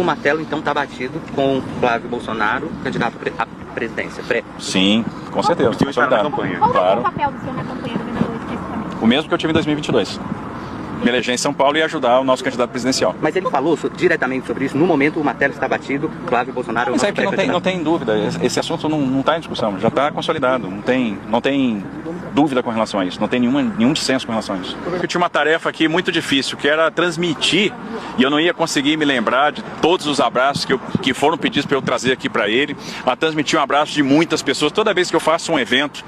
O martelo, então, está batido com Flávio Bolsonaro, candidato à presidência. Sim, com certeza. O senhor está na campanha. Qual Claro. é o papel do senhor na campanha do governador especificamente? O mesmo que eu tive em 2022. Me eleger em São Paulo e ajudar o nosso candidato presidencial. Mas ele falou diretamente sobre isso. No momento, o martelo está batido, Flávio Bolsonaro... Mas é que não tem dúvida, esse assunto não está em discussão, já está consolidado, não tem dúvida com relação a isso, não tem nenhum dissenso com relação a isso. Eu tinha uma tarefa aqui muito difícil, que era transmitir, e eu não ia conseguir me lembrar de todos os abraços que foram pedidos para eu trazer aqui para ele, a transmitir um abraço de muitas pessoas. Toda vez que eu faço um evento,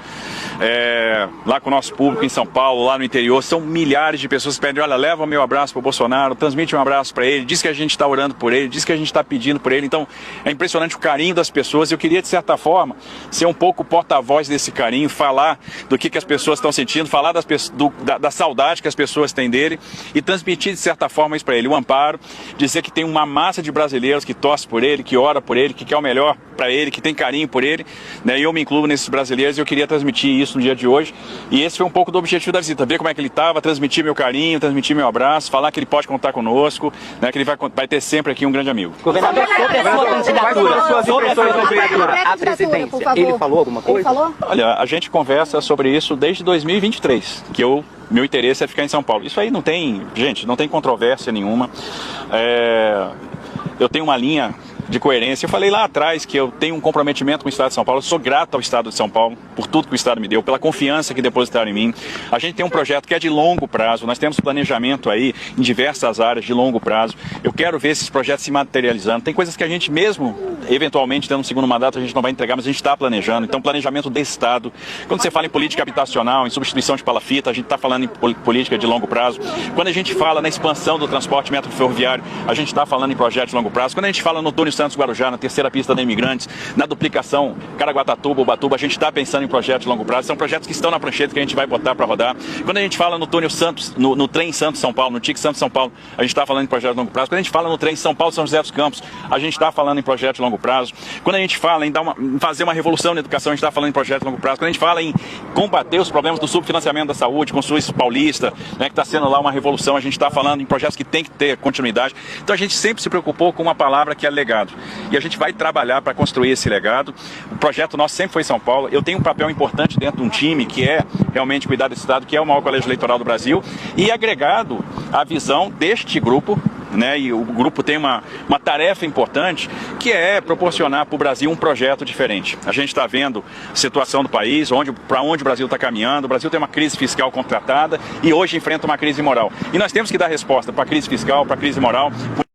lá com o nosso público em São Paulo, lá no interior, são milhares de pessoas que pedem: olha, leva o meu abraço para o Bolsonaro, transmite um abraço para ele, diz que a gente está orando por ele, diz que a gente está pedindo por ele. Então é impressionante o carinho das pessoas. Eu queria, de certa forma, ser um pouco porta-voz desse carinho, falar do que as pessoas estão sentindo, falar da saudade que as pessoas têm dele e transmitir, de certa forma, isso para ele, o amparo, dizer que tem uma massa de brasileiros que torce por ele, que ora por ele, que quer o melhor para ele, que tem carinho por ele, né? E eu me incluo nesses brasileiros e eu queria transmitir isso no dia de hoje. E esse foi um pouco do objetivo da visita, ver como é que ele estava, transmitir meu carinho, transmitir meu abraço, falar que ele pode contar conosco, né? Que ele vai ter sempre aqui um grande amigo. Governador, sobre a sua candidatura à presidência, ele falou alguma coisa? Ele falou? Olha, a gente conversa sobre isso desde 2023, que meu interesse é ficar em São Paulo. Isso aí não tem controvérsia nenhuma. Eu tenho uma linha de coerência. Eu falei lá atrás que eu tenho um comprometimento com o Estado de São Paulo. Eu sou grato ao Estado de São Paulo por tudo que o Estado me deu, pela confiança que depositaram em mim. A gente tem um projeto que é de longo prazo. Nós temos planejamento aí em diversas áreas de longo prazo. Eu quero ver esses projetos se materializando. Tem coisas que a gente mesmo, eventualmente, tendo um segundo mandato, a gente não vai entregar, mas a gente está planejando. Então, planejamento de Estado. Quando você fala em política habitacional, em substituição de palafita, a gente está falando em política de longo prazo. Quando a gente fala na expansão do transporte metroferroviário, a gente está falando em projetos de longo prazo. Quando a gente fala no túnel Santos-Guarujá, na terceira pista da Imigrantes, na duplicação Caraguatatuba, Ubatuba, a gente está pensando em projetos de longo prazo. São projetos que estão na prancheta que a gente vai botar para rodar. Quando a gente fala no túnel Santos, no trem Santos-São Paulo, no TIC Santos-São Paulo, a gente está falando em projetos de longo prazo. Quando a gente fala no trem São Paulo-São José dos Campos, a gente está falando em projetos de longo prazo. Quando a gente fala em fazer uma revolução na educação, a gente está falando em projetos de longo prazo. Quando a gente fala em combater os problemas do subfinanciamento da saúde, com o SUS paulista, né, que está sendo lá uma revolução, a gente está falando em projetos que tem que ter continuidade. Então a gente sempre se preocupou com uma palavra que é legado. E a gente vai trabalhar para construir esse legado. O projeto nosso sempre foi São Paulo. Eu tenho um papel importante dentro de um time que é realmente cuidar desse estado, que é o maior colégio eleitoral do Brasil, e agregado à visão deste grupo, né, e o grupo tem uma tarefa importante, que é proporcionar para o Brasil um projeto diferente. A gente está vendo a situação do país, para onde o Brasil está caminhando. O Brasil tem uma crise fiscal contratada e hoje enfrenta uma crise moral. E nós temos que dar resposta para a crise fiscal, para a crise moral.